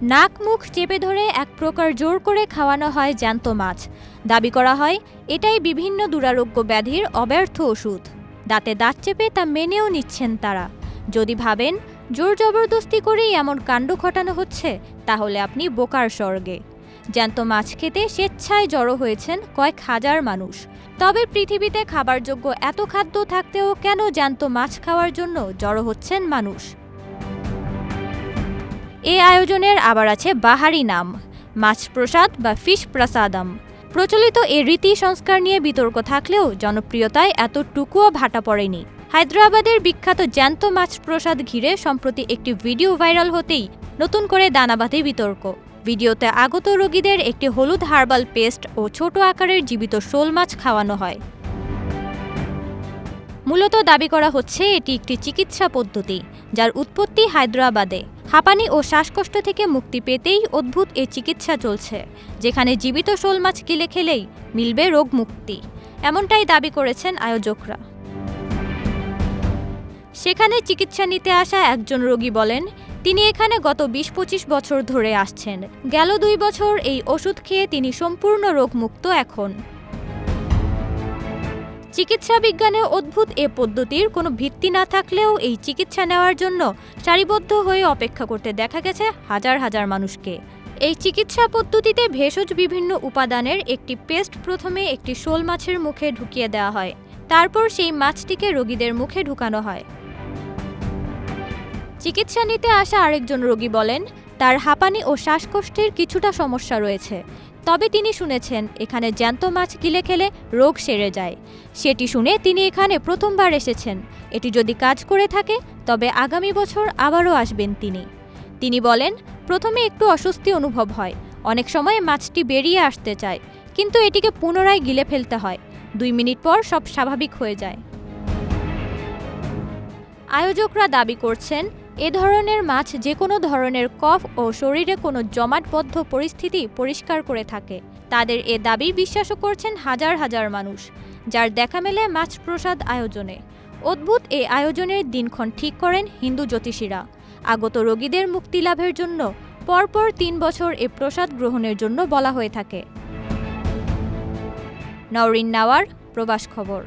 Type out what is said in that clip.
নাক মুখ চেপে ধরে এক প্রকার জোর করে খাওয়ানো হয় জ্যান্ত মাছ। দাবি করা হয় এটাই বিভিন্ন দুরারোগ্য ব্যাধির অব্যর্থ ওষুধ। দাঁতে দাঁত চেপে তা মেনেও নিচ্ছেন তারা। যদি ভাবেন জোর জবরদস্তি করেই এমন কাণ্ড ঘটানো হচ্ছে, তাহলে আপনি বোকার স্বর্গে। জ্যান্ত মাছ খেতে স্বেচ্ছায় জড়ো হয়েছেন কয়েক হাজার মানুষ। তবে পৃথিবীতে খাবারযোগ্য এত খাদ্য থাকতেও কেন জ্যান্ত মাছ খাওয়ার জন্য জড়ো হচ্ছেন মানুষ? এই আয়োজনের আবার আছে বাহারি নাম, মাছ প্রসাদ বা ফিশ প্রসাদম। প্রচলিত এই রীতি সংস্কার নিয়ে বিতর্ক থাকলেও জনপ্রিয়তায় এতটুকুও ভাটা পড়েনি। হায়দ্রাবাদের বিখ্যাত জ্যান্ত মাছ প্রসাদ ঘিরে সম্প্রতি একটি ভিডিও ভাইরাল হতেই নতুন করে দানা বাঁধে বিতর্ক। ভিডিওতে আগত রোগীদের একটি হলুদ হার্বাল পেস্ট ও ছোট আকারের জীবিত শোল মাছ খাওয়ানো হয়। মূলত দাবি করা হচ্ছে এটি একটি চিকিৎসা পদ্ধতি যার উৎপত্তি হায়দ্রাবাদে। হাঁপানি ও শ্বাসকষ্ট থেকে মুক্তি পেতেই অদ্ভুত এই চিকিৎসা চলছে, যেখানে জীবিত শোল মাছ গিলে খেলেই মিলবে রোগ মুক্তি, এমনটাই দাবি করেছেন আয়োজকরা। সেখানে চিকিৎসা নিতে আসা একজন রোগী বলেন, তিনি এখানে গত ২০-২৫ বছর ধরে আসছেন। গেল ২ বছর এই ওষুধ খেয়ে তিনি সম্পূর্ণ রোগমুক্ত এখন। চিকিৎসা বিজ্ঞানে অদ্ভুত এ পদ্ধতির কোনো ভিত্তি না থাকলেও এই চিকিৎসা নেওয়ার জন্য সারিবদ্ধ হয়ে অপেক্ষা করতে দেখা গেছে হাজার হাজার মানুষকে। এই চিকিৎসা পদ্ধতিতে ভেষজ বিভিন্ন উপাদানের একটি পেস্ট প্রথমে একটি শোল মাছের মুখে ঢুকিয়ে দেওয়া হয়, তারপর সেই মাছটিকে রোগীদের মুখে ঢুকানো হয়। চিকিৎসা নিতে আসা আরেকজন রোগী বলেন, তার হাঁপানি ও শ্বাসকষ্টের কিছুটা সমস্যা রয়েছে, তবে তিনি শুনেছেন এখানে জ্যান্ত মাছ গিলে খেলে রোগ সেরে যায়। সেটি শুনে তিনি এখানে প্রথমবার এসেছেন। এটি যদি কাজ করে থাকে তবে আগামী বছর আবারও আসবেন তিনি বলেন, প্রথমে একটু অস্বস্তি অনুভব হয়, অনেক সময় মাছটি বেরিয়ে আসতে চায়, কিন্তু এটিকে পুনরায় গিলে ফেলতে হয়। 2 মিনিট পর সব স্বাভাবিক হয়ে যায়। আয়োজকরা দাবি করছেন এ ধরনের মাছ যে কোনো ধরনের কফ ও শরীরে কোনো জমাটবদ্ধ পরিস্থিতি পরিষ্কার করে থাকে। তাদের এ দাবি বিশ্বাসও করছেন হাজার হাজার মানুষ, যার দেখা মেলে মাছ প্রসাদ আয়োজনে। অদ্ভুত এই আয়োজনের দিনক্ষণ ঠিক করেন হিন্দু জ্যোতিষীরা। আগত রোগীদের মুক্তি লাভের জন্য পরপর 3 বছর এ প্রসাদ গ্রহণের জন্য বলা হয়ে থাকে। নওরিন নাওয়ার, প্রবাস খবর।